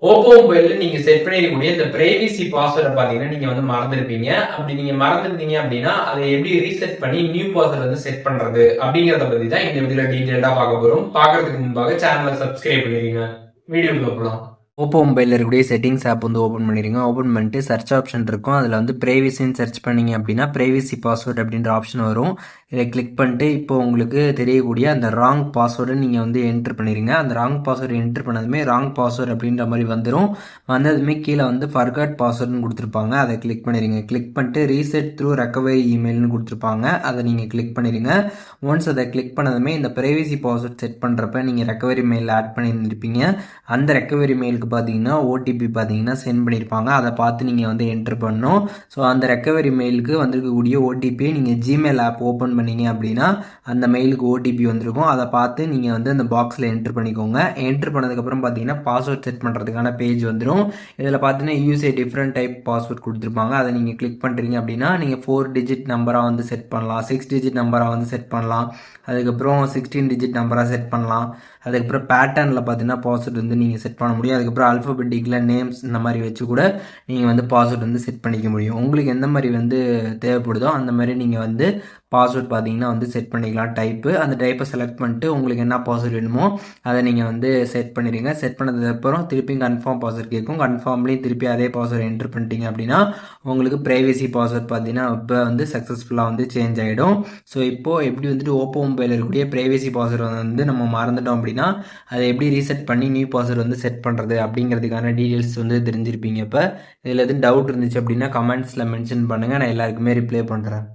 Oppo மொபைல்ல நீங்க set பண்ணிருக்கக்கூடிய இந்த பிரைவசி பாஸ்வேர்டை பாத்தீங்கன்னா நீங்க வந்து மறந்துருப்பீங்க. அப்படி நீங்க மறந்துருந்தீங்க அப்படின்னா அதை எப்படி ரீசெட் பண்ணி நியூ பாஸ்வேர்ட் வந்து செட் பண்றது அப்படிங்கறத பத்தி தான் இந்த வீடியோல டீடைல்டா பார்க்க போறோம். பார்க்கறதுக்கு முன்பாக சேனலை சப்ஸ்கிரைப் பண்ணிருங்க. வீடியோக்குள்ள போலாம். ஓப்போ மொபைலில் இருக்கக்கூடிய செட்டிங்ஸ் ஆப் வந்து ஓப்பன் பண்ணிடுங்க. ஓப்பன் பண்ணிட்டு சர்ச் ஆப்ஷன் இருக்கும். அதில் வந்து ப்ரைவசின்னு சர்ச் பண்ணிங்க அப்படின்னா ப்ரைவசி பாஸ்வேர்ட் அப்படின்ற ஆப்ஷன் வரும். இதை கிளிக் பண்ணிட்டு இப்போ உங்களுக்கு தெரியக்கூடிய அந்த ராங் பாஸ்வேர்டு நீங்கள் வந்து என்ட்ரு பண்ணிடுங்க. அந்த ராங் பாஸ்வேர்டு என்ட்ரு பண்ணதுமே ராங் பாஸ்வேர்டு அப்படின்ற மாதிரி வந்துடும். வந்ததுமே கீழே வந்து ஃபர்காட் பாஸ்வேர்டுன்னு கொடுத்துருப்பாங்க. அதை கிளிக் பண்ணிடுங்க. கிளிக் பண்ணிட்டு ரீசெட் த்ரூ ரெக்கவரி இமெயில்னு கொடுத்துருப்பாங்க. அதை நீங்கள் கிளிக் பண்ணிடுங்க. ஒன்ஸ் அதை கிளிக் பண்ணதுமே இந்த ப்ரைவசி பாஸ்வேர்ட் செட் பண்ணுறப்ப நீங்கள் ரெக்கவரி மெயில் ஆட் பண்ணியிருந்திருப்பீங்க. அந்த ரெக்கவரி மெயிலுக்கு பார்த்தீங்கன்னா ஓடிபி பார்த்தீங்கன்னா சென்ட் பண்ணியிருப்பாங்க. அதை பார்த்து நீங்கள் வந்து என்ட்ரு பண்ணணும். ஸோ அந்த ரெக்கவரி மெயிலுக்கு வந்திருக்கக்கூடிய ஓடிபியை நீங்கள் ஜிமெயில் ஆப் ஓப்பன் பண்ணீங்க அப்படின்னா அந்த மெயிலுக்கு ஓடிபி வந்திருக்கும். அதை பார்த்து நீங்கள் வந்து அந்த பாக்ஸில் என்ட்ரு பண்ணிக்கோங்க. என்ட்ரு பண்ணதுக்கப்புறம் பார்த்தீங்கன்னா பாஸ்வேர்ட் செட் பண்ணுறதுக்கான பேஜ் வந்துடும். இதில் பார்த்தீங்கன்னா யூஸ் ஏ டிஃப்ரெண்ட் டைப் பாஸ்வேர்ட் கொடுத்துருப்பாங்க. அதை நீங்கள் கிளிக் பண்ணுறீங்க அப்படின்னா நீங்கள் 4 டிஜிட் நம்பராக வந்து செட் பண்ணலாம், 6 டிஜிட் நம்பராக வந்து செட் பண்ணலாம், அதுக்கப்புறம் 16 டிஜிட் நம்பராக செட் பண்ணலாம். அதுக்கப்புறம் பேட்டர்னில் பார்த்தீங்கன்னா பாஸ்வேர்ட் வந்து நீங்கள் செட் பண்ண முடியும். அதுக்கப்புறம் அல்ஃபபெட்டிக்கில் நேம்ஸ் இந்த மாதிரி வச்சு கூட நீங்கள் வந்து பாஸ்வேர்ட் வந்து செட் பண்ணிக்க முடியும். உங்களுக்கு எந்த மாதிரி வந்து தேவைப்படுதோ அந்த மாதிரி நீங்கள் வந்து பாஸ்வேர்ட் பார்த்தீங்கன்னா வந்து செட் பண்ணிக்கலாம். அந்த டைப்பை செலக்ட் பண்ணிட்டு உங்களுக்கு என்ன பாஸ்வேர்ட் வேணுமோ அதை நீங்கள் வந்து செட் பண்ணிடுங்க. செட் பண்ணதுக்கப்புறம் திருப்பி கன்ஃபார்ம் பாஸ்வேர்ட் கேட்கும். கன்ஃபார்ம்லேயும் திருப்பி அதே பாஸ்வேர்ட் என்ட்ரு பண்ணிட்டீங்க அப்படின்னா உங்களுக்கு ப்ரைவசி பாஸ்வேர்ட் பார்த்தீங்கன்னா இப்போ வந்து சக்ஸஸ்ஃபுல்லாக வந்து சேஞ்ச் ஆகிடும். ஸோ இப்போது எப்படி வந்துட்டு ஓப்போ மொபைலில் இருக்கக்கூடிய ப்ரைவசி பாஸ்வேர்டு வந்து நம்ம மறந்துட்டோம் அப்படின்னா அதை எப்படி ரீசெட் பண்ணி நியூ பாஸ்வேர்டு வந்து செட் பண்ணுறது அப்படிங்கிறதுக்கான டீட்டெயில்ஸ் வந்து தெரிஞ்சிருப்பீங்க. இப்போ இதில் எதுவும் டவுட் இருந்துச்சு அப்படின்னா கமெண்ட்ஸில் மென்ஷன் பண்ணுங்கள். நான் எல்லாருக்குமே ரிப்ளை பண்ணுறேன்.